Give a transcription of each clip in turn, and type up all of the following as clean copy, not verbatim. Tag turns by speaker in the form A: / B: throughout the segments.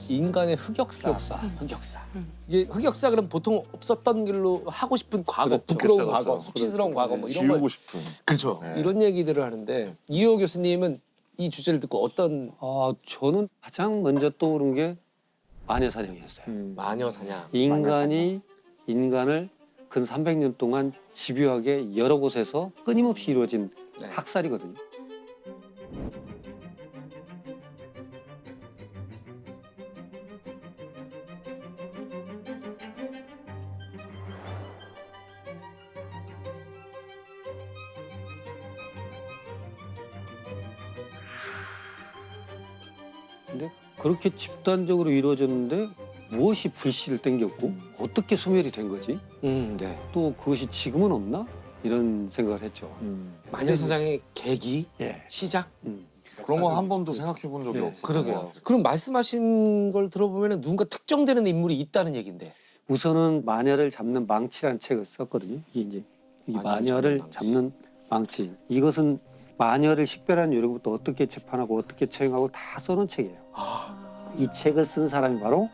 A: 인간의 흑역사. 흑역사. 이게 흑역사 그럼 보통 없었던 길로 하고 싶은 과거,
B: 그렇죠.
A: 부끄러운
B: 그렇죠,
A: 과거,
B: 그렇죠.
A: 수치스러운 과거 뭐 이런
B: 지우고
A: 걸
B: 싶은.
A: 그렇죠.
B: 네.
A: 이런 얘기들을 하는데 이호 교수님은 이 주제를 듣고 어떤
C: 저는 가장 먼저 떠오른 게 마녀사냥이었어요.
A: 마녀 사냥.
C: 인간이 인간을 근 300년 동안 집요하게 여러 곳에서 끊임없이 이루어진
A: 네.
C: 학살이거든요. 근데 그렇게 집단적으로 이루어졌는데 무엇이 불씨를 땡겼고 어떻게 소멸이 된 거지?
A: 네.
C: 또 그것이 지금은 없나? 이런 생각을 했죠.
A: 마녀 사냥의 계기,
C: 예.
A: 시작.
B: 그런 거 한 번도 생각해 본 적이
C: 네,
B: 없었던
A: 그러게요.
B: 것 같아요.
A: 그럼 말씀하신 걸 들어보면 누군가 특정되는 인물이 있다는 얘긴데.
C: 우선은 마녀를 잡는 망치라는 책을 썼거든요. 이게 마녀를 잡는 망치. 이것은 마녀를 식별하는 요령부터 어떻게 재판하고 어떻게 처형하고 다 써놓은 책이에요. 이 책을 쓴 사람이 바로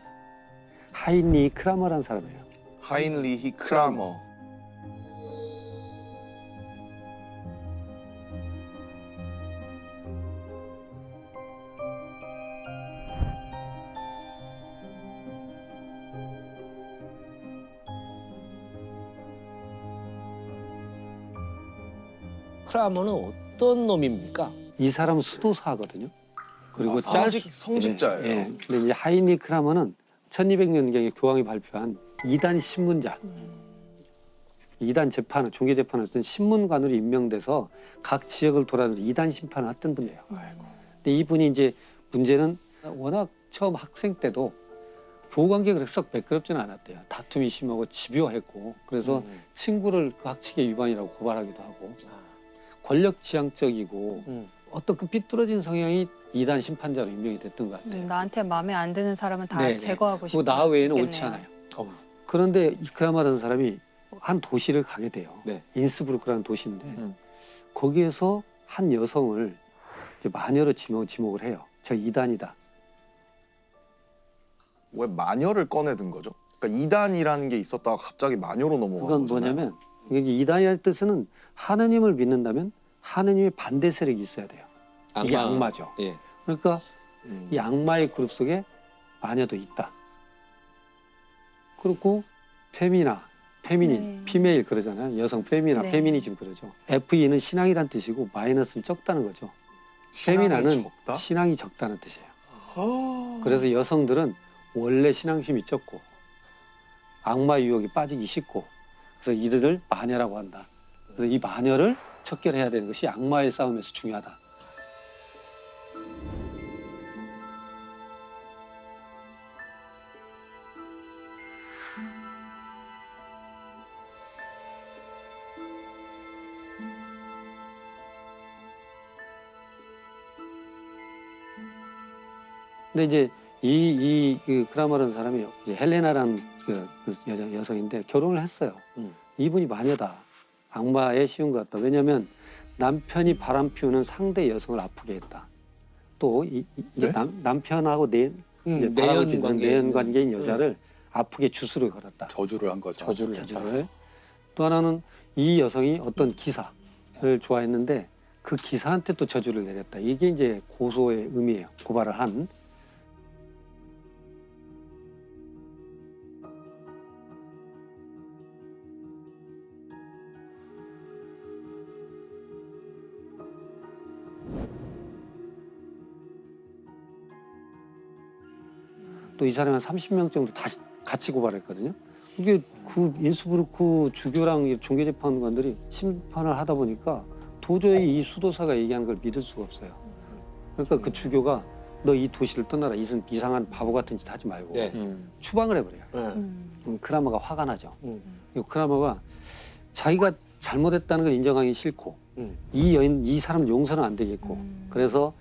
C: 하인리 크라머라는 사람이에요.
B: 하인리히 크라머.
A: 크라머는 어떤 놈입니까?
C: 이 사람은 수도사거든요. 그리고
B: 성직자예요.
C: 예. 근데 이제 하인리 크라머는 1200년경에 교황이 발표한 이단 신문자, 이단 재판을 종교 재판을 했던 신문관으로 임명돼서 각 지역을 돌아다니면서 이단 심판을 했던 분이에요. 근데 이분이 이제 문제는 워낙 처음 학생 때도 교우 관계가 그렇게 썩 매끄럽지는 않았대요. 다툼이 심하고 집요했고 그래서 친구를 그 학칙의 위반이라고 고발하기도 하고 권력 지향적이고 어떤 그 삐뚤어진 성향이 이단 심판자로 임명이 됐던 것 같아요.
D: 나한테 마음에 안 드는 사람은 다
A: 네네.
D: 제거하고 싶어.
C: 나 외에는 옳지 않아요.
A: 어우.
C: 그런데 이크라마라는 사람이 한 도시를 가게 돼요.
A: 네.
C: 인스부르크라는 도시인데 거기에서 한 여성을 이제 마녀로 지목을 해요. 저 이단이다.
B: 왜 마녀를 꺼내든 거죠? 그러니까 이단이라는 게 있었다가 갑자기 마녀로 넘어간
C: 그건
B: 거잖아요.
C: 뭐냐면 이게 이단이라는 뜻은 하느님을 믿는다면 하느님의 반대 세력이 있어야 돼요. 이게 악마죠.
A: 예.
C: 그러니까 이 악마의 그룹 속에 마녀도 있다. 그리고 페미닌,
D: 네.
C: 피메일 그러잖아요. 여성 페미나,
D: 네.
C: 페미니즘 그러죠. FE는 신앙이란 뜻이고 마이너스는 적다는 거죠. 페미나는
B: 적다?
C: 신앙이 적다는 뜻이에요.
B: 아.
C: 그래서 여성들은 원래 신앙심이 적고 악마 유혹에 빠지기 쉽고 그래서 이들을 마녀라고 한다. 그래서 이 마녀를 척결해야 되는 것이 악마의 싸움에서 중요하다. 근데 이제 그 크라머라는 사람이 이제 헬레나라는 그 여성인데 결혼을 했어요. 이분이 마녀다. 악마에 씌운 것 같다. 왜냐하면 남편이 바람 피우는 상대 여성을 아프게 했다. 또
B: 네?
C: 남편하고 이제 바람을
A: 내연
C: 피우는
A: 관계에
C: 내연
A: 있는.
C: 관계인 여자를 아프게 주술을 걸었다.
E: 저주를 한 거죠.
C: 저주를. 또 하나는 이 여성이 어떤 기사를 좋아했는데 그 기사한테 또 저주를 내렸다. 이게 이제 고소의 의미예요. 고발을 한. 또 이 사람이 한 30명 정도 다시 같이 고발했거든요. 이게 그 인스부르크 주교랑 종교재판관들이 심판을 하다 보니까 도저히 이 수도사가 얘기하는 걸 믿을 수가 없어요. 그러니까 그 주교가 너 이 도시를 떠나라. 이상한 바보 같은 짓 하지 말고
A: 네.
C: 추방을 해버려요. 그럼 크라머가 화가 나죠. 그리고 크라머가 자기가 잘못했다는 걸 인정하기 싫고 이 사람 용서는 안 되겠고 그래서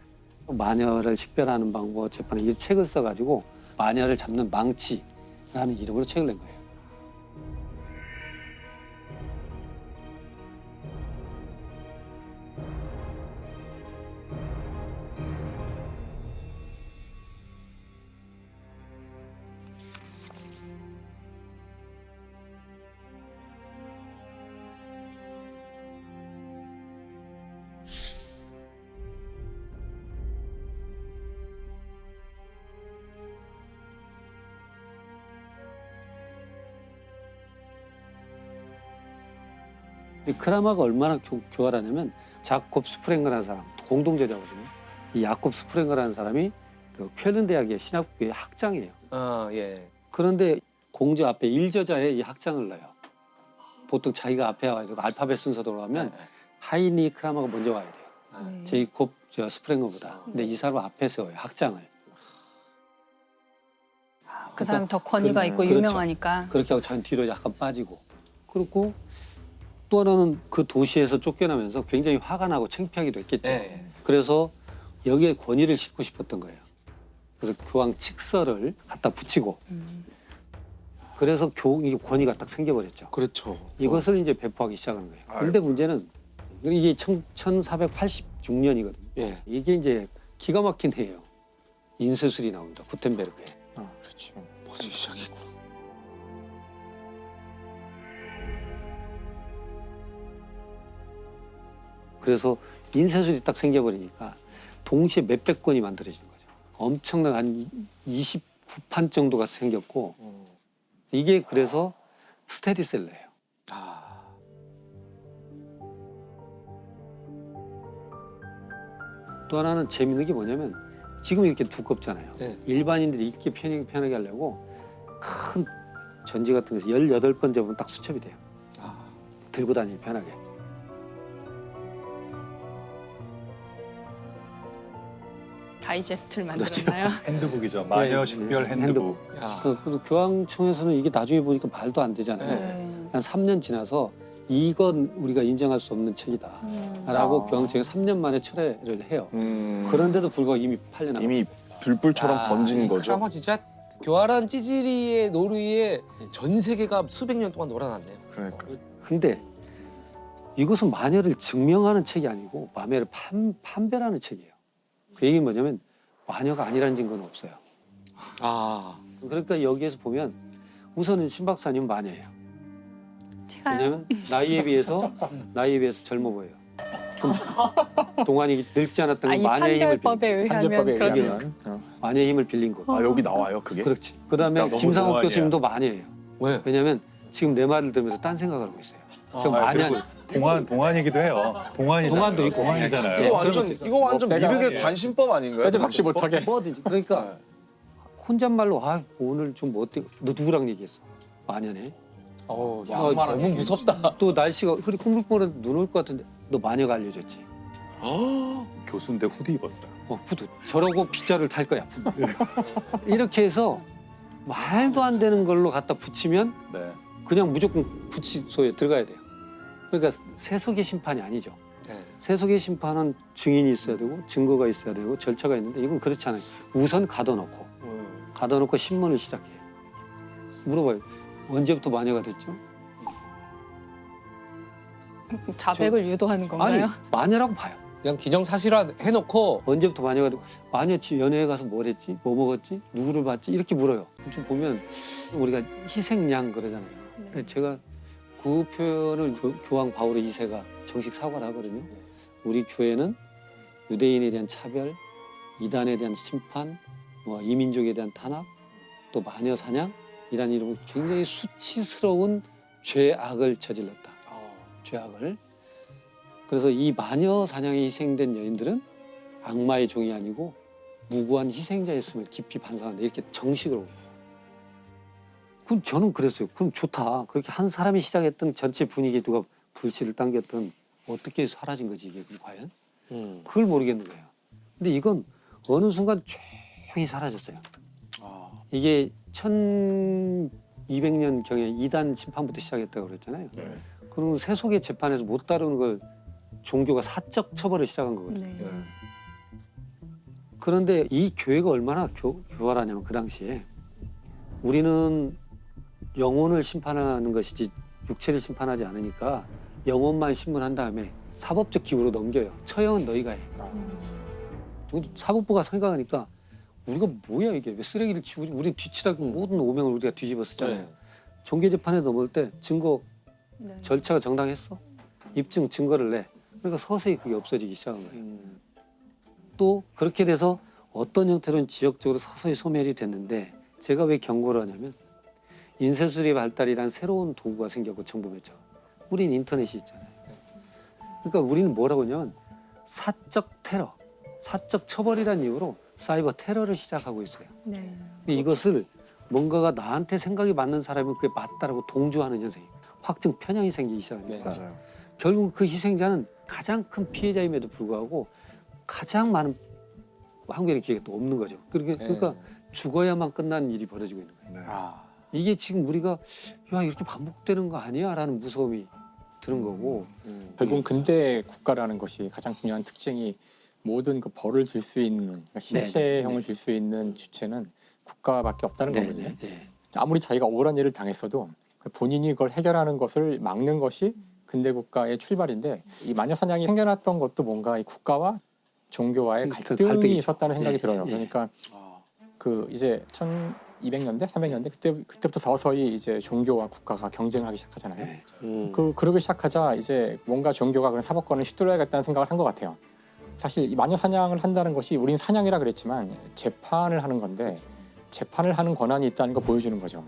C: 마녀를 식별하는 방법 재판에 이 책을 써가지고 마녀를 잡는 망치라는 이름으로 책을 낸 거예요. 근데 크라마가 얼마나 교활하냐면 자콥 스프랭거라는 사람 공동 저자거든요. 이 야콥 스프랭거라는 사람이 그 쾰른 대학의 신학부의 학장이에요.
A: 아 예.
C: 그런데 공저 앞에 일저자에 이 학장을 넣어요. 보통 자기가 앞에 와가지고 알파벳 순서대로 하면 하이니 크라마가 먼저 와야 돼요. 제이콥 스프랭거보다. 근데 이 사람 앞에 세워요. 학장을.
D: 그 사람이 더 권위가 있고
C: 그렇죠.
D: 유명하니까.
C: 그렇게 하고 자기 뒤로 약간 빠지고. 그리고 또 하나는 그 도시에서 쫓겨나면서 굉장히 화가 나고 창피하기도 했겠죠.
A: 네.
C: 그래서 여기에 권위를 싣고 싶었던 거예요. 그래서 교황 칙서를 갖다 붙이고 그래서 이게 권위가 딱 생겨버렸죠.
A: 그렇죠.
C: 이것을 이제 배포하기 시작한 거예요.
B: 아유.
C: 근데 문제는 이게 1486년이거든요.
A: 예.
C: 이게 이제 기가 막힌 해예요. 인쇄술이 나옵니다. 구텐베르크에.
A: 그렇죠. 벌써 시작했고.
C: 그래서 인쇄술이 딱 생겨버리니까 동시에 몇백 건이 만들어지는 거죠. 엄청난 한 29판 정도가 생겼고 이게 그래서 스테디셀러예요.
A: 아.
C: 또 하나는 재밌는 게 뭐냐면 지금 이렇게 두껍잖아요.
A: 네.
C: 일반인들이 읽기 편하게 하려고 큰 전지 같은 것에서 18번 접으면 딱 수첩이 돼요.
A: 아.
C: 들고 다니기 편하게.
D: 다이제스트를 만들었나요?
E: 핸드북이죠. 마녀 식별 핸드북.
A: 야.
C: 그 교황청에서는 이게 나중에 보니까 말도 안 되잖아요.
A: 네.
C: 한 3년 지나서 이건 우리가 인정할 수 없는 책이다 라고
B: 아.
C: 교황청이 3년 만에 철회를 해요.
B: 음.
C: 그런데도 불구하고 이미 팔려나가고
B: 이미 불불처럼 번진
A: 이
B: 거죠.
A: 크라마 진짜 교활한 찌질이의 노르이에 전 세계가 수백 년 동안 놀아놨네요.
B: 그러니까.
C: 근데 이것은 마녀를 증명하는 책이 아니고 마녀를 판별하는 책이에요. 그 얘기는 뭐냐면 마녀가 아니라는 증거는 없어요.
A: 아.
C: 그러니까 여기에서 보면 우선은 신 박사님은 마녀예요.
D: 제가요?
C: 왜냐면 나이에 비해서 젊어 보여요. 좀 동안이 늙지 않았던
D: 이
C: 마녀의 힘을
D: 판별법에
C: 빌린
D: 의하면
A: 판별법에
D: 그렇게
A: 의하면.
C: 마녀의 힘을 빌린 거.
B: 아 여기 나와요 그게?
C: 그렇지. 그다음에
E: 너무
C: 김상옥
E: 동안이야.
C: 교수님도 마녀예요.
A: 왜?
C: 왜냐면 지금 내 말을 들으면서 딴 생각을 하고 있어요. 저 마녀
E: 그리고 동안이기도 해요. 동안이잖아요.
C: 동안도 있고.
E: 동안이잖아요.
B: 이거 완전 이거 완전
A: 뭐 빼가-
B: 미륵의 관심법 아닌가요?
A: 애들 박시 못하게.
C: 뭐든지. 그러니까 혼잣말로 오늘 좀 뭐 어때? 너 누구랑 얘기했어? 마녀네.
A: 야,
B: 악마랑
A: 너무 무섭다.
C: 또 날씨가 흐리 콩불콩불 눈 올 것 같은데 너 마녀가 알려줬지.
E: 교수인데 후디 입었어요.
C: 후드. 저러고 빗자루를 탈 거야. 이렇게 해서 말도 안 되는 걸로 갖다 붙이면
E: 네.
C: 그냥 무조건 구치소에 들어가야 돼요. 그러니까 세속의 심판이 아니죠.
A: 네.
C: 세속의 심판은 증인이 있어야 되고 증거가 있어야 되고 절차가 있는데 이건 그렇지 않아요. 우선 가둬놓고 신문을 시작해요. 물어봐요. 언제부터 마녀가 됐죠?
D: 자백을 유도하는 건가요?
C: 아니 마녀라고 봐요.
A: 그냥 기정사실화 해놓고
C: 언제부터 마녀가 되고 마녀 집 연애에 가서 뭘 했지? 뭐 먹었지? 누구를 봤지? 이렇게 물어요. 좀 보면 우리가 희생양 그러잖아요. 근데 제가 그 표현을 교황 바오로 2세가 정식 사과를 하거든요. 우리 교회는 유대인에 대한 차별, 이단에 대한 심판, 뭐 이민족에 대한 탄압, 또 마녀 사냥이라는 이런 굉장히 수치스러운 죄악을 저질렀다. 죄악을. 그래서 이 마녀 사냥에 희생된 여인들은 악마의 종이 아니고 무고한 희생자였음을 깊이 반성한다. 이렇게 정식으로. 그럼 저는 그랬어요. 그럼 좋다. 그렇게 한 사람이 시작했던 전체 분위기에 누가 불씨를 당겼던 어떻게 사라진 거지 이게 과연? 그걸 모르겠는 거예요. 근데 이건 어느 순간 조용히 사라졌어요. 이게 1200년경에 이단 심판부터 시작했다고 그랬잖아요.
B: 네.
C: 그럼 세속의 재판에서 못 다루는 걸 종교가 사적 처벌을 시작한 거거든요.
D: 네.
C: 그런데 이 교회가 얼마나 교활하냐면 그 당시에 우리는 영혼을 심판하는 것이지 육체를 심판하지 않으니까 영혼만 신문한 다음에 사법적 기구로 넘겨요. 처형은 너희가 해. 사법부가 생각하니까 우리가 뭐야 이게 왜 쓰레기를 치우지? 우리 뒤치다 모든 오명을 우리가 뒤집어 쓰잖아요.
A: 네.
C: 종교 재판에 넘을 때 증거
D: 네.
C: 절차가 정당했어? 입증 증거를 내. 그러니까 서서히 그게 없어지기 시작한 거예요. 또 그렇게 돼서 어떤 형태로는 지역적으로 서서히 소멸이 됐는데 제가 왜 경고를 하냐면 인쇄술의 발달이란 새로운 도구가 생겼고 정보매체가. 우린 인터넷이 있잖아요. 그러니까 우리는 뭐라고 하냐면 사적 테러, 사적 처벌이라는 이유로 사이버 테러를 시작하고 있어요.
D: 네.
C: 근데 이것을 뭔가가 나한테 생각이 맞는 사람이 그게 맞다라고 동조하는 현상이 확증 편향이 생기기 시작하니까
B: 맞아요.
C: 결국 그 희생자는 가장 큰 피해자임에도 불구하고 가장 많은 항변의 기회가 또 없는 거죠. 그러니까 죽어야만 끝나는 일이 벌어지고 있는 거예요.
B: 네.
A: 아,
C: 이게 지금 우리가 야 이렇게 반복되는 거 아니야라는 무서움이 드는 거고
F: 결국은 근대 국가라는 것이 가장 중요한 특징이 모든 그 벌을 줄 수 있는 그러니까 신체형을 줄 수 있는 주체는 국가밖에 없다는 거거든요. 아무리 자기가 억울한 일을 당했어도 본인이 그걸 해결하는 것을 막는 것이 근대 국가의 출발인데 이 마녀 사냥이 생겨났던 것도 뭔가 이 국가와 종교와의
C: 그
F: 갈등이
C: 갈등이죠.
F: 있었다는 생각이
C: 예,
F: 들어요.
C: 예.
F: 그러니까 그 이제 1200년대, 300년대 그때부터 서서히 이제 종교와 국가가 경쟁을 하기 시작하잖아요.
C: 네.
F: 그러기 시작하자 이제 뭔가 종교가 그런 사법권을 휘둘러야겠다는 생각을 한 것 같아요. 사실 이 마녀 사냥을 한다는 것이 우린 사냥이라 그랬지만 재판을 하는 건데 재판을 하는 권한이 있다는 걸 보여주는 거죠.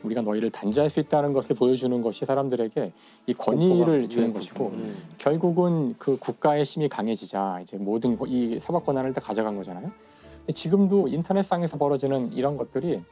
F: 우리가 너희를 단죄할 수 있다는 것을 보여주는 것이 사람들에게 이 권위를 주는 것이고 결국은 그 국가의 힘이 강해지자 이제 모든 이 사법 권한을 다 가져간 거잖아요. 근데 지금도 인터넷상에서 벌어지는 이런 것들이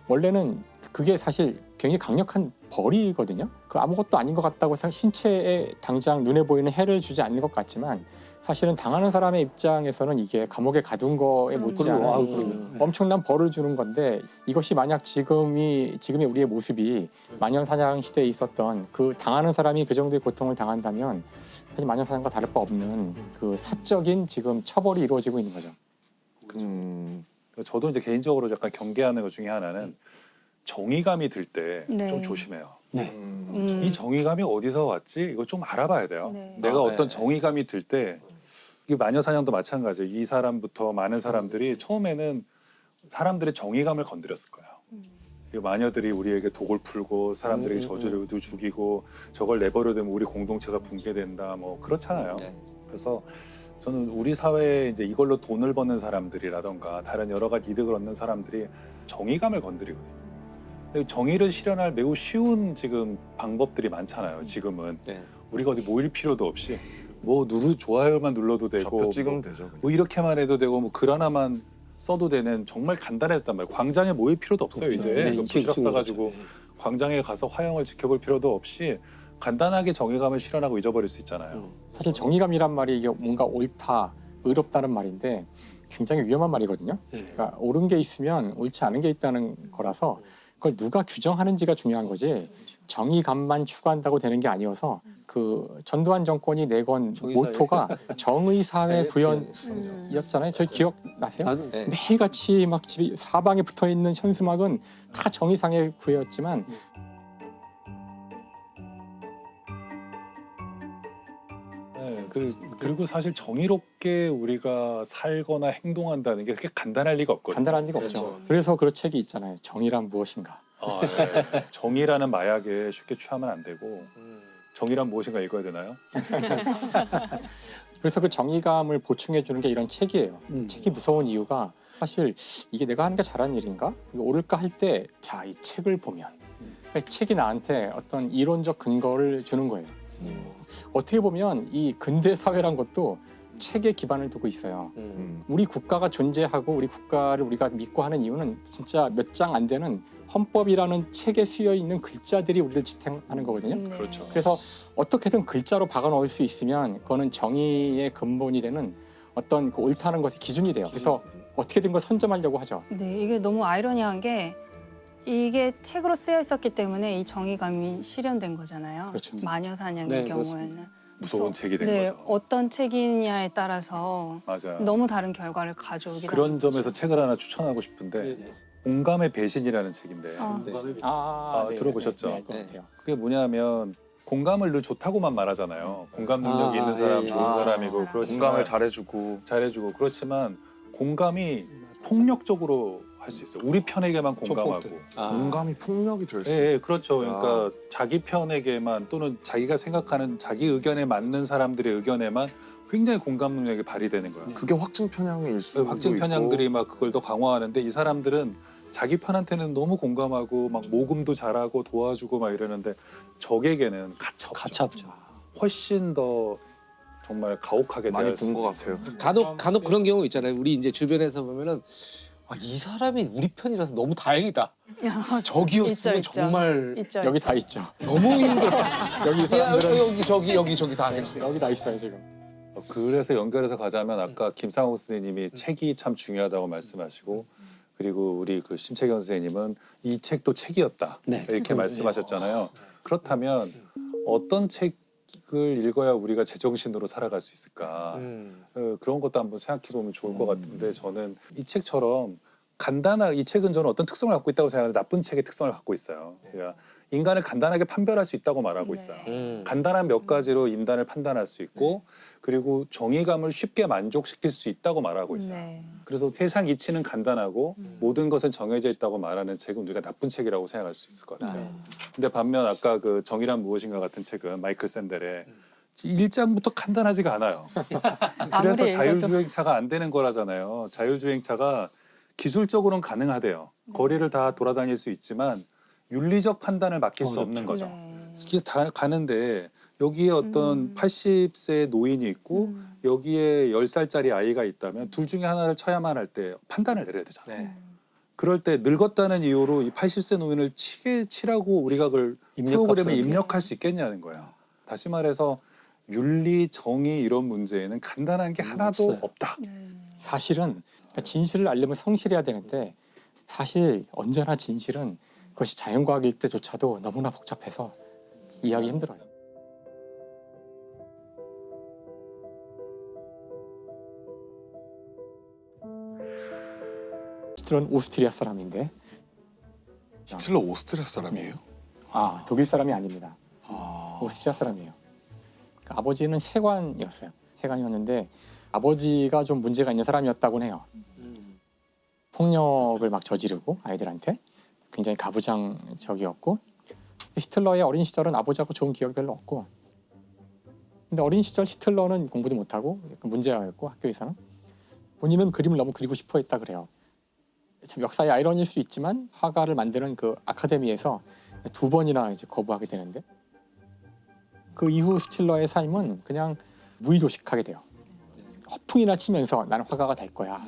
F: 원래는 그게 사실 굉장히 강력한 벌이거든요. 그 아무것도 아닌 것 같다고 신체에 당장 눈에 보이는 해를 주지 않는 것 같지만 사실은 당하는 사람의 입장에서는 이게 감옥에 가둔 거에 못지않은 엄청난 벌을 주는 건데 이것이 만약 지금의 우리의 모습이 마녀 사냥 시대에 있었던 그 당하는 사람이 그 정도의 고통을 당한다면 사실 마녀 사냥과 다를 바 없는 그 사적인 지금 처벌이 이루어지고 있는 거죠.
E: 저도 이제 개인적으로 약간 경계하는 것 중에 하나는 정의감이 들 때 좀
D: 네.
E: 조심해요.
C: 네.
E: 이 정의감이 어디서 왔지? 이거 좀 알아봐야 돼요.
D: 네.
E: 내가 어떤
A: 네.
E: 정의감이 들 때 이게 마녀 사냥도 마찬가지예요. 이 사람부터 많은 사람들이 처음에는 사람들의 정의감을 건드렸을 거예요. 이 마녀들이 우리에게 독을 풀고 사람들에게 저주를 죽이고 저걸 내버려두면 우리 공동체가 붕괴된다. 뭐 그렇잖아요.
A: 네.
E: 그래서 저는 우리 사회에 이제 이걸로 돈을 버는 사람들이라던가 다른 여러 가지 이득을 얻는 사람들이 정의감을 건드리거든요. 근데 정의를 실현할 매우 쉬운 지금 방법들이 많잖아요. 지금은
A: 네.
E: 우리가 어디 모일 필요도 없이 뭐 좋아요만 눌러도 되고
B: 좌표 찍으면 되죠. 그냥.
E: 뭐 이렇게만 해도 되고 뭐 글 하나만 써도 되는 정말 간단했단 말이에요. 광장에 모일 필요도 없어요. 이제
C: 네,
E: 그 도시락 싸가지고 광장에 가서 화영을 지켜볼 필요도 없이 간단하게 정의감을 실현하고 잊어버릴 수 있잖아요.
F: 사실 정의감이란 말이 이게 뭔가 옳다, 의롭다는 말인데 굉장히 위험한 말이거든요. 그러니까 옳은 게 있으면 옳지 않은 게 있다는 거라서 그걸 누가 규정하는지가 중요한 거지 정의감만 추구한다고 되는 게 아니어서 그 전두환 정권이 내건
C: 정의사회.
F: 모토가 정의사회 구현이었잖아요. 저희 기억나세요?
A: 네.
F: 매일같이 막 집이 사방에 붙어있는 현수막은 다 정의사회 구현이었지만
E: 네, 그리고 사실 정의롭게 우리가 살거나 행동한다는 게 그렇게 간단할 리가 없거든요.
F: 간단한 리가 없죠. 그래서 그 책이 있잖아요. 정의란 무엇인가.
E: 네. 정의라는 마약에 쉽게 취하면 안 되고 정의란 무엇인가 읽어야 되나요?
F: 그래서 그 정의감을 보충해 주는 게 이런 책이에요. 책이 무서운 이유가 사실 이게 내가 하는 게 잘하는 일인가? 이거 옳을까 할 때 자, 이 책을 보면 그 책이 나한테 어떤 이론적 근거를 주는 거예요. 어떻게 보면 이 근대 사회란 것도 책에 기반을 두고 있어요. 우리 국가가 존재하고 우리 국가를 우리가 믿고 하는 이유는 진짜 몇 장 안 되는 헌법이라는 책에 쓰여 있는 글자들이 우리를 지탱하는 거거든요.
D: 네.
E: 그렇죠.
F: 그래서 어떻게든 글자로 박아 넣을 수 있으면 그거는 정의의 근본이 되는 어떤 그 옳다는 것의 기준이 돼요. 그래서 어떻게든 그걸 선점하려고 하죠.
D: 네, 이게 너무 아이러니한 게 이게 책으로 쓰여 있었기 때문에 이 정의감이 실현된 거잖아요.
F: 그렇죠.
D: 마녀 사냥의
C: 네,
D: 경우에는
E: 무서운 책이 된
D: 네,
E: 거죠.
D: 어떤 책이냐에 따라서
E: 맞아요.
D: 너무 다른 결과를 가져오기
E: 그런 점에서 책을 하나 추천하고 싶은데 공감의 배신이라는 책인데
F: 네,
E: 들어보셨죠?
F: 네, 것 같아요.
E: 그게 뭐냐면 공감을 늘 좋다고만 말하잖아요. 공감 능력이 있는 사람,
C: 예,
E: 좋은
C: 예.
E: 사람이고 그렇지만
B: 공감을 잘해주고
E: 잘해주고 그렇지만 공감이 폭력적으로 할 수 있어요. 우리 편에게만 공감하고.
B: 공감이 폭력이 될 수.
E: 예, 그렇죠. 그러니까 자기 편에게만 또는 자기가 생각하는 자기 의견에 맞는 사람들의 의견에만 굉장히 공감 능력이 발휘되는 거예요.
B: 그게 확증 편향일 수도
E: 확증 편향들이 막 그걸 더 강화하는데 이 사람들은 자기 편한테는 너무 공감하고 막 모금도 잘하고 도와주고 막 이러는데 적에게는 가차없죠.
C: 가차없죠.
E: 훨씬 더 정말 가혹하게
B: 많이 본
E: 대했습니다.
B: 것 같아요.
A: 간혹 그런 경우 있잖아요. 우리 이제 주변에서 보면은 이 사람이 우리 편이라서 너무 다행이다. 저기였으면
D: 있죠.
A: 정말
D: 있죠.
F: 여기 다 있죠.
A: 너무 힘들어.
F: 여기 사람들은
A: 여기 다 했어.
F: 여기 다 있어요 지금.
E: 그래서 연결해서 가자면 아까 김상욱 선생님이 책이 참 중요하다고 말씀하시고 그리고 우리 그 심채경 선생님은 이 책도 책이었다
A: 네.
E: 이렇게 말씀하셨잖아요. 그렇다면 어떤 책을 읽어야 우리가 제정신으로 살아갈 수 있을까? 그런 것도 한번 생각해 보면 좋을 것 같은데 저는 이 책처럼 이 책은 저는 어떤 특성을 갖고 있다고 생각하는데 나쁜 책의 특성을 갖고 있어요. 그러니까 인간을 간단하게 판별할 수 있다고 말하고 있어요. 간단한 몇 가지로 인간을 판단할 수 있고 그리고 정의감을 쉽게 만족시킬 수 있다고 말하고 있어요.
D: 네.
E: 그래서 세상 이치는 간단하고 모든 것은 정해져 있다고 말하는 책은 우리가 나쁜 책이라고 생각할 수 있을 것 같아요. 근데 반면 아까 그 정의란 무엇인가 같은 책은 마이클 샌델의 1장부터 간단하지가 않아요. 그래서
D: 아무리 읽어도.
E: 자율주행차가 안 되는 거라잖아요. 자율주행차가 기술적으로는 가능하대요. 거리를 다 돌아다닐 수 있지만 윤리적 판단을 맡길 수 없는 거죠.
D: 네.
E: 이게 다 가는데 여기에 어떤 80세 노인이 있고 여기에 10살짜리 아이가 있다면 둘 중에 하나를 쳐야만 할 때 판단을 내려야 되잖아요.
A: 네.
E: 그럴 때 늙었다는 이유로 이 80세 노인을 치라고 우리가 그걸 프로그램에 입력할 수 있겠냐는 거예요. 다시 말해서 윤리, 정의 이런 문제에는 간단한 게 하나도
C: 없어요.
E: 없다.
F: 사실은 진실을 알려면 성실해야 되는데 사실 언제나 진실은 그것이 자연과학일 때조차도 너무나 복잡해서 이해하기 힘들어요. 히틀러는 오스트리아 사람인데
B: 히틀러 오스트리아 사람이에요?
F: 독일 사람이 아닙니다. 오스트리아 사람이에요. 그러니까 아버지는 세관이었어요. 세관이었는데 아버지가 좀 문제가 있는 사람이었다고는 해요. 폭력을 막 저지르고 아이들한테 굉장히 가부장적이었고 히틀러의 어린 시절은 아버지하고 좋은 기억이 별로 없고 근데 어린 시절 히틀러는 공부도 못하고 약간 문제였고 학교에서는 본인은 그림을 너무 그리고 싶어 했다 그래요. 참 역사의 아이러니일 수 있지만 화가를 만드는 그 아카데미에서 2번이나 이제 거부하게 되는데 그 이후 스틸러의 삶은 그냥 무의도식하게 돼요. 허풍이나 치면서 나는 화가가 될 거야.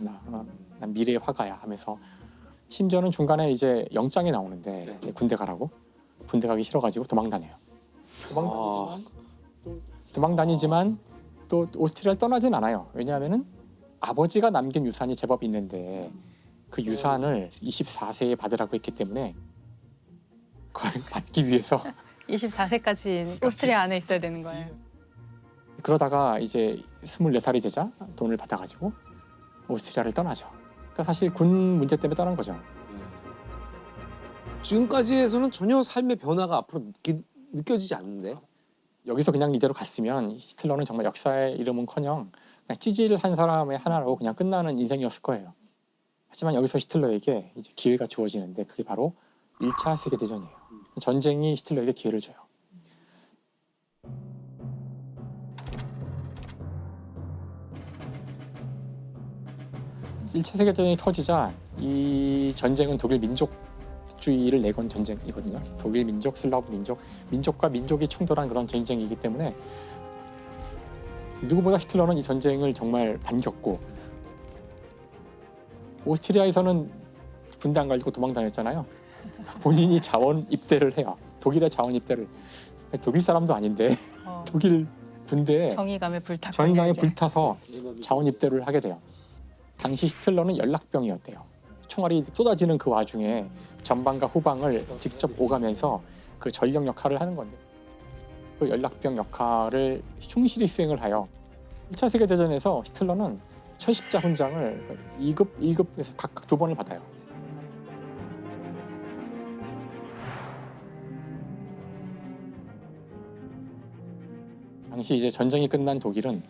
F: 난 미래의 화가야 하면서 심지어는 중간에 이제 영장이 나오는데 군대 가라고 군대 가기 싫어가지고 도망 다녀요. 도망 다니지만 또 오스트리아를 떠나진 않아요. 왜냐하면은 아버지가 남긴 유산이 제법 있는데 그 유산을 24세에 받으라고 했기 때문에 그걸 받기 위해서
D: 24세까지 오스트리아 안에 있어야 되는 거예요.
F: 그러다가 이제 24살이 되자 돈을 받아가지고 오스트리아를 떠나죠. 그러니까 사실 군 문제 때문에 떠난 거죠.
A: 지금까지에서는 전혀 삶의 변화가 앞으로 느껴지지 않는데.
F: 여기서 그냥 이대로 갔으면 히틀러는 정말 역사의 이름은커녕 그냥 찌질한 사람의 하나로 그냥 끝나는 인생이었을 거예요. 하지만 여기서 히틀러에게 이제 기회가 주어지는데 그게 바로 1차 세계대전이에요. 전쟁이 히틀러에게 기회를 줘요. 일차 세계대전이 터지자 이 전쟁은 독일 민족주의를 내건 전쟁이거든요. 독일 민족, 슬라브 민족, 민족과 민족이 충돌한 그런 전쟁이기 때문에 누구보다 히틀러는 이 전쟁을 정말 반겼고 오스트리아에서는 군대 안 가지고 도망 다녔잖아요. 본인이 자원 입대를 해요. 독일의 자원 입대를. 독일 사람도 아닌데 독일 군대에
D: 정의감에 불타고
F: 정의감에
D: 이제.
F: 불타서 자원 입대를 하게 돼요. 당시 히틀러는 연락병이었대요. 총알이 쏟아지는 그 와중에 전방과 후방을 직접 오가면서 그 전력 역할을 하는 건데 그 연락병 역할을 충실히 수행을 하여 1차 세계대전에서 히틀러는 철십자 훈장을 2급, 1급에서 각각 2번을 받아요. 당시 이제 전쟁이 끝난 독일은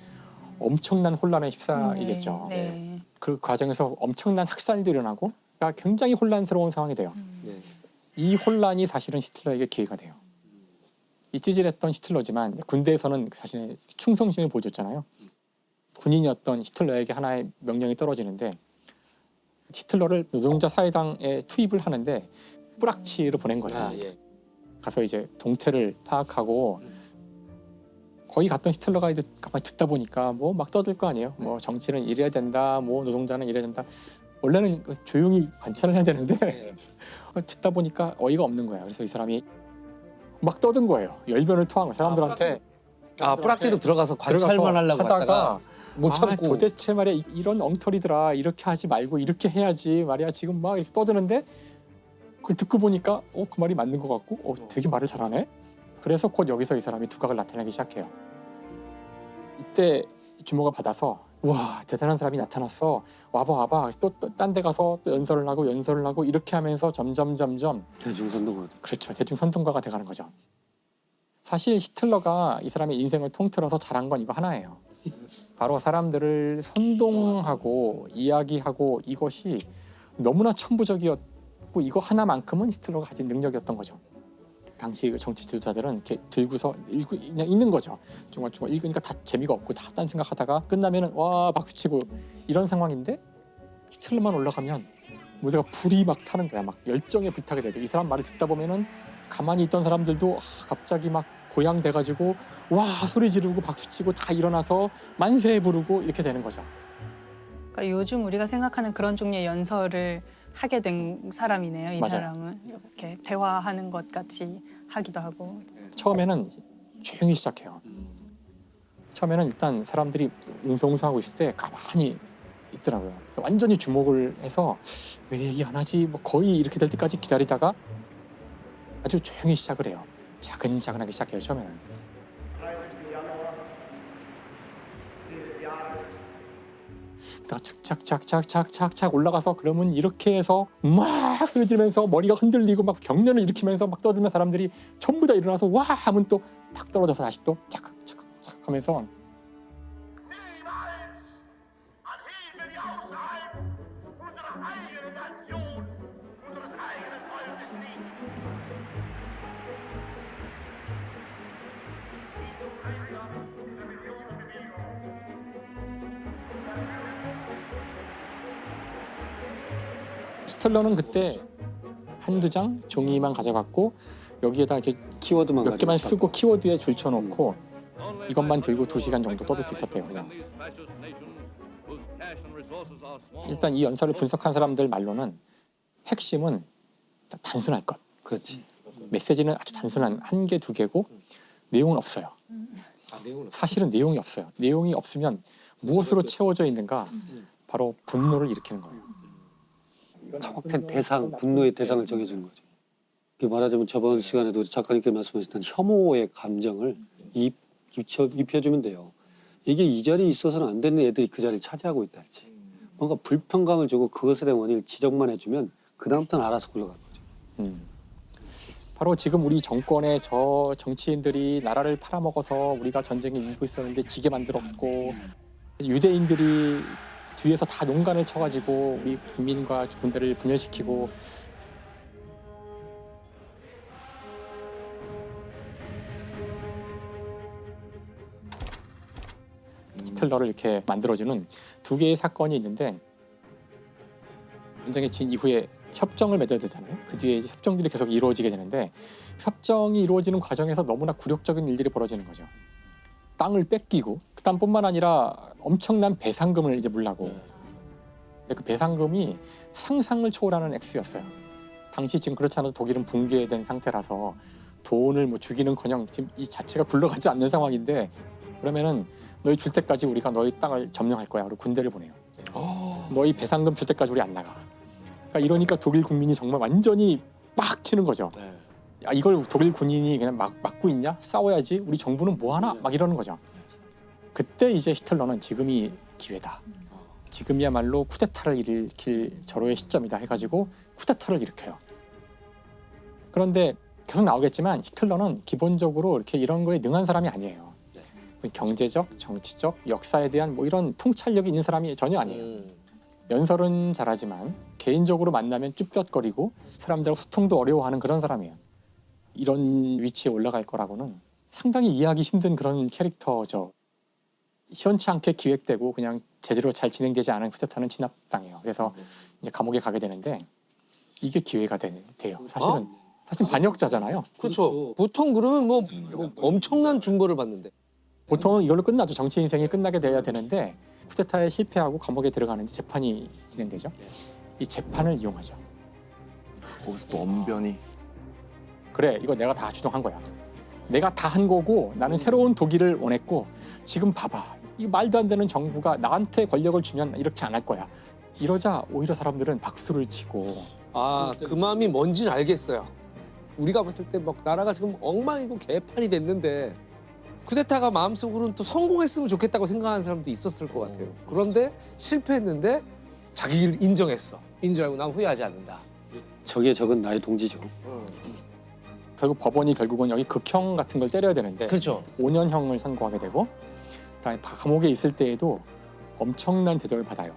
F: 엄청난 혼란에 휩싸이겠죠.
D: 네.
F: 그 과정에서 엄청난 학살도 일어나고 그러니까 굉장히 혼란스러운 상황이 돼요.
A: 네.
F: 이 혼란이 사실은 히틀러에게 기회가 돼요. 이 찌질했던 히틀러지만 군대에서는 자신의 충성심을 보여줬잖아요. 군인이었던 히틀러에게 하나의 명령이 떨어지는데 히틀러를 노동자 사회당에 투입을 하는데 뿌락치로 보낸 거예요.
A: 예.
F: 가서 이제 동태를 파악하고 거기 갔던 히틀러가 이제 가만히 듣다 보니까 뭐 막 떠들 거 아니에요. 뭐 정치는 이래야 된다, 뭐 노동자는 이래야 된다. 원래는 조용히 관찰을 해야 되는데 듣다 보니까 어이가 없는 거예요. 그래서 이 사람이 막 떠든 거예요. 열변을 토한 거예요. 사람들한테.
A: 뿌락지로 들어가서 관찰만 하려고 하다가 못 참고.
F: 도대체 말이야 이런 엉터리들아 이렇게 하지 말고 이렇게 해야지 말이야 지금 막 이렇게 떠드는데 그걸 듣고 보니까 그 말이 맞는 것 같고 되게 말을 잘하네. 그래서 곧 여기서 이 사람이 두각을 나타내기 시작해요. 이때 주목을 받아서 와 대단한 사람이 나타났어. 와봐 또 딴 데 가서 또 연설을 하고 이렇게 하면서 점점
C: 대중선동가.
F: 그렇죠. 대중선동가가 돼가는 거죠. 사실 히틀러가 이 사람의 인생을 통틀어서 잘한 건 이거 하나예요. 바로 사람들을 선동하고 이야기하고 이것이 너무나 천부적이었고 이거 하나만큼은 히틀러가 가진 능력이었던 거죠. 당시 그 정치 지도자들은 이렇게 들고서 그냥 읽는 거죠. 중얼중얼 읽으니까 다 재미가 없고 다 딴 생각하다가 끝나면은 와 박수치고 이런 상황인데 히틀러만 올라가면 무대가 불이 막 타는 거야. 막 열정에 불타게 되죠. 이 사람 말을 듣다 보면은 가만히 있던 사람들도 갑자기 막 고양돼가지고 와 소리 지르고 박수치고 다 일어나서 만세 부르고 이렇게 되는 거죠.
D: 그러니까 요즘 우리가 생각하는 그런 종류의 연설을 하게 된 사람이네요. 이
F: 맞아요.
D: 사람은 이렇게 대화하는 것 같이 하기도 하고.
F: 처음에는 조용히 시작해요. 처음에는 일단 사람들이 웅성웅성하고 있을 때 가만히 있더라고요. 그래서 완전히 주목을 해서 왜 얘기 안 하지? 뭐 거의 이렇게 될 때까지 기다리다가 아주 조용히 시작을 해요. 차근차근하게 시작해요. 처음에는. 그다가 착착착착착착 올라가서 그러면 이렇게 해서 막 쓰러지면서 머리가 흔들리고 막 경련을 일으키면서 막 떠들면 사람들이 전부 다 일어나서 와 하면 또 탁 떨어져서 다시 또 착착착착 하면서 히틀러는 그때 한두 장 종이만 가져갔고 여기에다 이렇게
C: 키워드만
F: 몇 개만
C: 가지고
F: 쓰고 키워드에 줄쳐놓고 이것만 들고 2시간 정도 떠들 수 있었대요. 그냥. 일단 이 연설을 분석한 사람들 말로는 핵심은 단순할 것.
C: 그렇지.
F: 메시지는 아주 단순한 한 개, 두 개고 내용은 없어요. 사실은 내용이 없어요. 내용이 없으면 무엇으로 채워져 있는가? 바로 분노를 일으키는 거예요.
C: 정확한 대상, 분노의 대상을 정해주는 거죠. 이게 말하자면 저번 시간에도 작가님께 말씀하셨던 혐오의 감정을 입혀주면 돼요. 이게 이 자리에 있어서는 안 되는 애들이 그 자리를 차지하고 있다 했지. 뭔가 불평감을 주고 그것에 대한 원인을 지적만 해주면 그 다음부터는 알아서 굴러가는 거죠.
F: 바로 지금 우리 정권의 저 정치인들이 나라를 팔아먹어서 우리가 전쟁에 이기고 있었는데 지게 만들었고 유대인들이 뒤에서 다 농간을 쳐가지고 우리 국민과 군대를 분열시키고 히틀러를 이렇게 만들어주는 두 개의 사건이 있는데 전쟁에 진 이후에 협정을 맺어야 되잖아요. 그 뒤에 이제 협정들이 계속 이루어지게 되는데 협정이 이루어지는 과정에서 너무나 굴욕적인 일들이 벌어지는 거죠. 땅을 뺏기고 그다음뿐만 아니라 엄청난 배상금을 이제 물라고. 근데 그 배상금이 상상을 초월하는 액수였어요. 당시 지금 그렇지 않아도 독일은 붕괴된 상태라서 돈을 뭐 주기는커녕 지금 이 자체가 굴러가지 않는 상황인데 그러면은 너희 줄 때까지 우리가 너희 땅을 점령할 거야. 그리고 군대를 보내요. 너희 배상금 줄 때까지 우리 안 나가. 그러니까 이러니까 독일 국민이 정말 완전히 빡 치는 거죠. 야, 이걸 독일 군인이 그냥 막고 있냐? 싸워야지. 우리 정부는 뭐 하나? 막 이러는 거죠. 그때 이제 히틀러는 지금이 기회다. 지금이야말로 쿠데타를 일으킬 절호의 시점이다 해가지고 쿠데타를 일으켜요. 그런데 계속 나오겠지만 히틀러는 기본적으로 이렇게 이런 거에 능한 사람이 아니에요. 경제적, 정치적, 역사에 대한 뭐 이런 통찰력이 있는 사람이 전혀 아니에요. 연설은 잘하지만 개인적으로 만나면 쭈뼛거리고 사람들하고 소통도 어려워하는 그런 사람이에요. 이런 위치에 올라갈 거라고는 상당히 이해하기 힘든 그런 캐릭터죠. 시원치 않게 기획되고 그냥 제대로 잘 진행되지 않은 쿠데타는 진압당해요. 그래서 이제 감옥에 가게 되는데 이게 기회가 돼요. 사실은 사실 반역자잖아요.
A: 그렇죠. 보통 그러면 뭐 엄청난 중벌을 받는데.
F: 보통은 이걸로 끝나죠. 정치 인생이 끝나게 돼야 되는데 쿠데타에 실패하고 감옥에 들어가는데 재판이 진행되죠. 이 재판을 이용하죠.
B: 거기서 또 언변이
F: 그래, 이거 내가 다 주동한 거야. 내가 다 한 거고 나는 새로운 독일을 원했고 지금 봐봐. 이 말도 안 되는 정부가 나한테 권력을 주면 이렇게 안 할 거야. 이러자 오히려 사람들은 박수를 치고
A: 아, 그 마음이 뭔지는 알겠어요. 우리가 봤을 때 막 나라가 지금 엉망이고 개판이 됐는데 쿠데타가 마음속으로는 또 성공했으면 좋겠다고 생각하는 사람도 있었을 것 같아요. 그런데 실패했는데 자기 일 인정했어. 인정하고 난 후회하지 않는다.
C: 저게 적은 나의 동지죠.
F: 결국 법원이 결국은 여기 극형 같은 걸 때려야 되는데
A: 그렇죠.
F: 5년형을 선고하게 되고 그다음에 감옥에 있을 때에도 엄청난 대접을 받아요.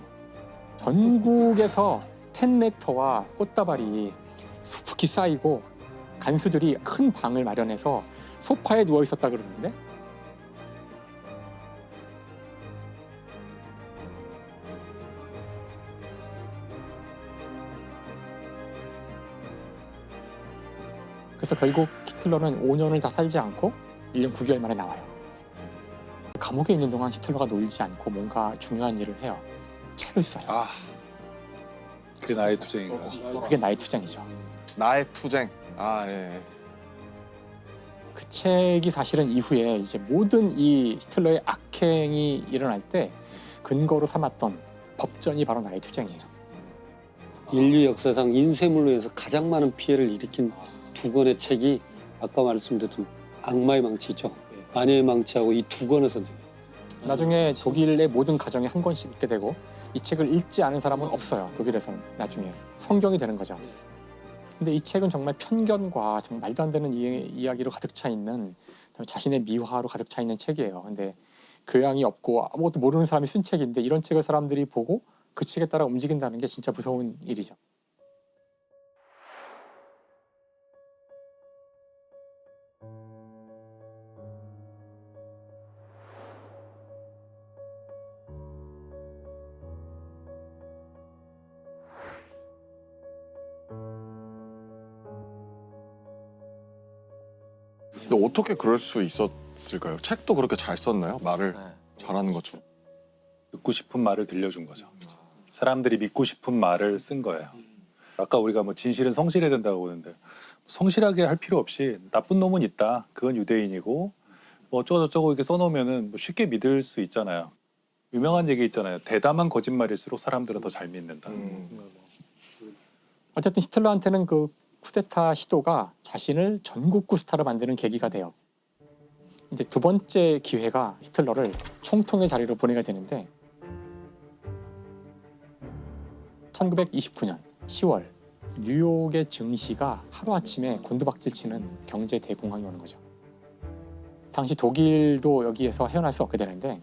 F: 전국에서 팬레터와 꽃다발이 수북히 쌓이고 간수들이 큰 방을 마련해서 소파에 누워 있었다 그러는데 그래서 결국 히틀러는 5년을 다 살지 않고 1년 9개월 만에 나와요. 감옥에 있는 동안 히틀러가 놀지 않고 뭔가 중요한 일을 해요. 책을 써요.
B: 아
E: 그게 나의 투쟁인가.
F: 그게 나의 투쟁이죠.
B: 나의 투쟁. 아 예.
F: 그 책이 사실은 이후에 이제 모든 이 히틀러의 악행이 일어날 때 근거로 삼았던 법전이 바로 나의 투쟁이에요.
C: 인류 역사상 인쇄물로 해서 가장 많은 피해를 일으킨 두 권의 책이 아까 말씀드렸던 악마의 망치 있죠. 마녀의 망치하고 이 두 권을 선택해요.
F: 나중에 독일의 모든 가정에 한 권씩 읽게 되고 이 책을 읽지 않은 사람은 없어요. 독일에서는 나중에 성경이 되는 거죠. 근데 이 책은 정말 편견과 정말 말도 안 되는 이야기로 가득 차 있는 자신의 미화로 가득 차 있는 책이에요. 근데 교양이 없고 아무것도 모르는 사람이 쓴 책인데 이런 책을 사람들이 보고 그 책에 따라 움직인다는 게 진짜 무서운 일이죠.
B: 근데 어떻게 그럴 수 있었을까요? 책도 그렇게 잘 썼나요? 말을
A: 네.
B: 잘하는 것처럼.
E: 듣고 싶은 말을 들려준 거죠. 사람들이 믿고 싶은 말을 쓴 거예요. 아까 우리가 뭐 진실은 성실해야 된다고 그러는데 성실하게 할 필요 없이 나쁜 놈은 있다. 그건 유대인이고 뭐 어쩌고저쩌고 이렇게 써놓으면은 뭐 쉽게 믿을 수 있잖아요. 유명한 얘기 있잖아요. 대담한 거짓말일수록 사람들은 더 잘 믿는다.
F: 어쨌든 히틀러한테는 그 쿠데타 시도가 자신을 전국구 스타로 만드는 계기가 돼요. 이제 두 번째 기회가 히틀러를 총통의 자리로 보내게 되는데 1929년 10월 뉴욕의 증시가 하루아침에 곤두박질 치는 경제 대공황이 오는 거죠. 당시 독일도 여기에서 헤어날 수 없게 되는데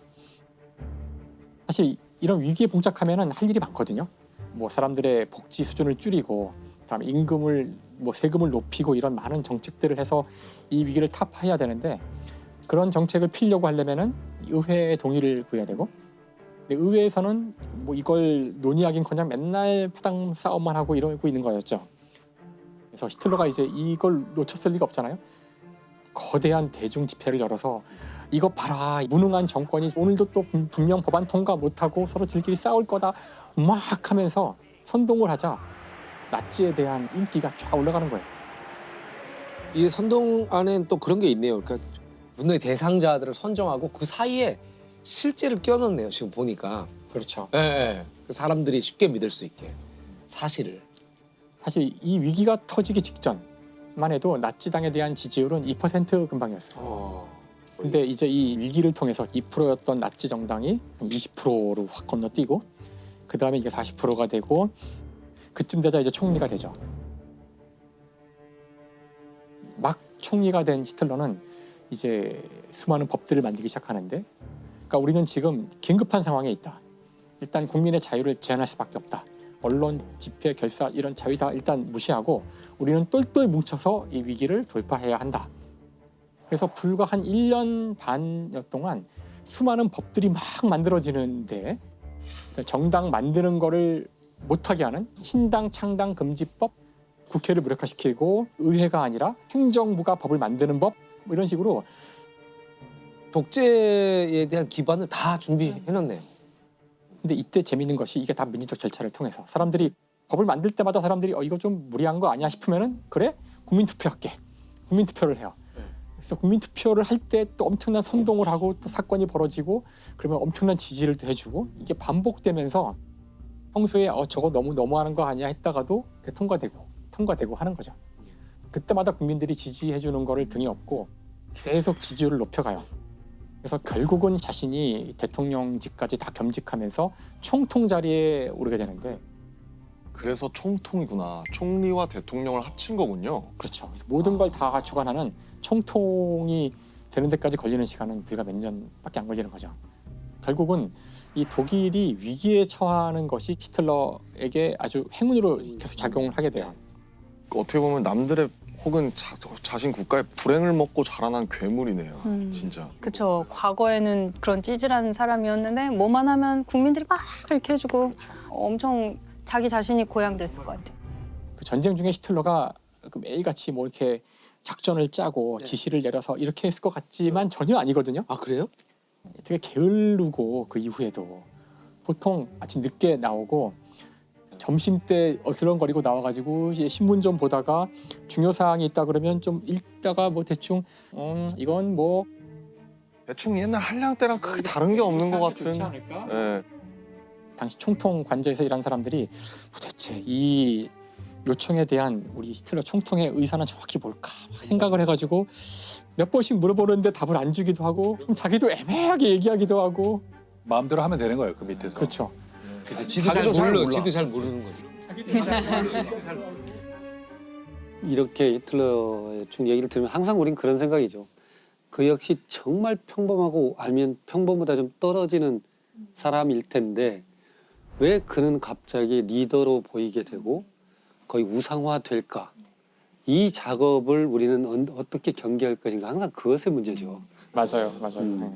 F: 사실 이런 위기에 봉착하면은 할 일이 많거든요. 뭐 사람들의 복지 수준을 줄이고 그다음에 임금을 뭐 세금을 높이고 이런 많은 정책들을 해서 이 위기를 타파해야 되는데 그런 정책을 피려고 하려면은 의회의 동의를 구해야 되고 근데 의회에서는 뭐 이걸 논의하긴커녕 맨날 파당 싸움만 하고 이러고 있는 거였죠. 그래서 히틀러가 이제 이걸 놓쳤을 리가 없잖아요. 거대한 대중 집회를 열어서 이거 봐라 무능한 정권이 오늘도 또 분명 법안 통과 못하고 서로 지들끼리 싸울 거다 막 하면서 선동을 하자 나치에 대한 인기가 쫙 올라가는 거예요.
A: 이 선동 안엔 또 그런 게 있네요. 그러니까 분노의 대상자들을 선정하고 그 사이에 실제를 껴넣네요. 지금 보니까.
F: 그렇죠.
A: 예, 예. 그 사람들이 쉽게 믿을 수 있게 사실을.
F: 사실 이 위기가 터지기 직전만 해도 나치당에 대한 지지율은 2% 근방이었어요. 근데 이제 이 위기를 통해서 2%였던 나치 정당이 20%로 확 건너뛰고 그 다음에 이게 40%가 되고 그쯤 되자 이제 총리가 되죠. 막 총리가 된 히틀러는 이제 수많은 법들을 만들기 시작하는데 그러니까 우리는 지금 긴급한 상황에 있다. 일단 국민의 자유를 제한할 수밖에 없다. 언론, 집회, 결사 이런 자유 다 일단 무시하고 우리는 똘똘 뭉쳐서 이 위기를 돌파해야 한다. 그래서 불과 한 1년 반여 동안 수많은 법들이 막 만들어지는데 정당 만드는 거를 못하게 하는 신당 창당 금지법, 국회를 무력화시키고 의회가 아니라 행정부가 법을 만드는 법 뭐 이런 식으로
A: 독재에 대한 기반을 다 준비해놨네요.
F: 근데 이때 재밌는 것이 이게 다 민주적 절차를 통해서 사람들이 법을 만들 때마다 사람들이 이거 좀 무리한 거 아니야 싶으면은 그래 국민투표할게. 국민투표를 해요. 그래서 국민투표를 할 때 또 엄청난 선동을 하고 또 사건이 벌어지고 그러면 엄청난 지지를 또 해주고 이게 반복되면서 평소에 저거 너무하는 거 아니야 했다가도 통과되고 하는 거죠. 그때마다 국민들이 지지해주는 거를 등에 업고 계속 지지율을 높여가요. 그래서 결국은 자신이 대통령직까지 다 겸직하면서 총통 자리에 오르게 되는데
B: 그래서 총통이구나. 총리와 대통령을 합친 거군요.
F: 그렇죠. 그래서 모든 걸 다 주관하는 총통이 되는 데까지 걸리는 시간은 불과 몇 년밖에 안 걸리는 거죠. 결국은 이 독일이 위기에 처하는 것이 히틀러에게 아주 행운으로 계속 작용을 하게 돼요.
B: 어떻게 보면 남들의 혹은 자신 국가의 불행을 먹고 자라난 괴물이네요. 진짜.
D: 그렇죠. 과거에는 그런 찌질한 사람이었는데 뭐만 하면 국민들이 막 이렇게 해주고 엄청 자기 자신이 고양됐을 것 같아요.
F: 그 전쟁 중에 히틀러가 그 매일같이 뭐 이렇게 작전을 짜고 지시를 내려서 이렇게 했을 것 같지만 전혀 아니거든요.
A: 아 그래요?
F: 되게 게으르고 그 이후에도 보통 아침 늦게 나오고 점심 때 어슬렁거리고 나와가지고 이제 신문 좀 보다가 중요 사항이 있다 그러면 좀 읽다가 뭐 대충 이건 뭐
B: 대충 옛날 한량 때랑 크게 다른 게 없는 것 같은.
F: 좋지 않을까?
B: 예.
F: 당시 총통 관저에서 일한 사람들이 도대체 이 요청에 대한 우리 히틀러 총통의 의사는 정확히 뭘까 생각을 해가지고 몇 번씩 물어보는데 답을 안 주기도 하고 자기도 애매하게 얘기하기도 하고
E: 마음대로 하면 되는 거예요. 그 밑에서.
F: 그렇죠.
A: 그치, 지도 잘
B: 자기도 잘
A: 몰라.
B: 몰라.
A: 지도 잘 모르는 거지.
C: 이렇게 히틀러의 중 얘기를 들으면 항상 우린 그런 생각이죠. 그 역시 정말 평범하고 아니면 평범보다 좀 떨어지는 사람일 텐데 왜 그는 갑자기 리더로 보이게 되고 거의 우상화될까? 이 작업을 우리는 어떻게 경계할 것인가? 항상 그것의 문제죠.
F: 맞아요.
C: 음.
F: 네.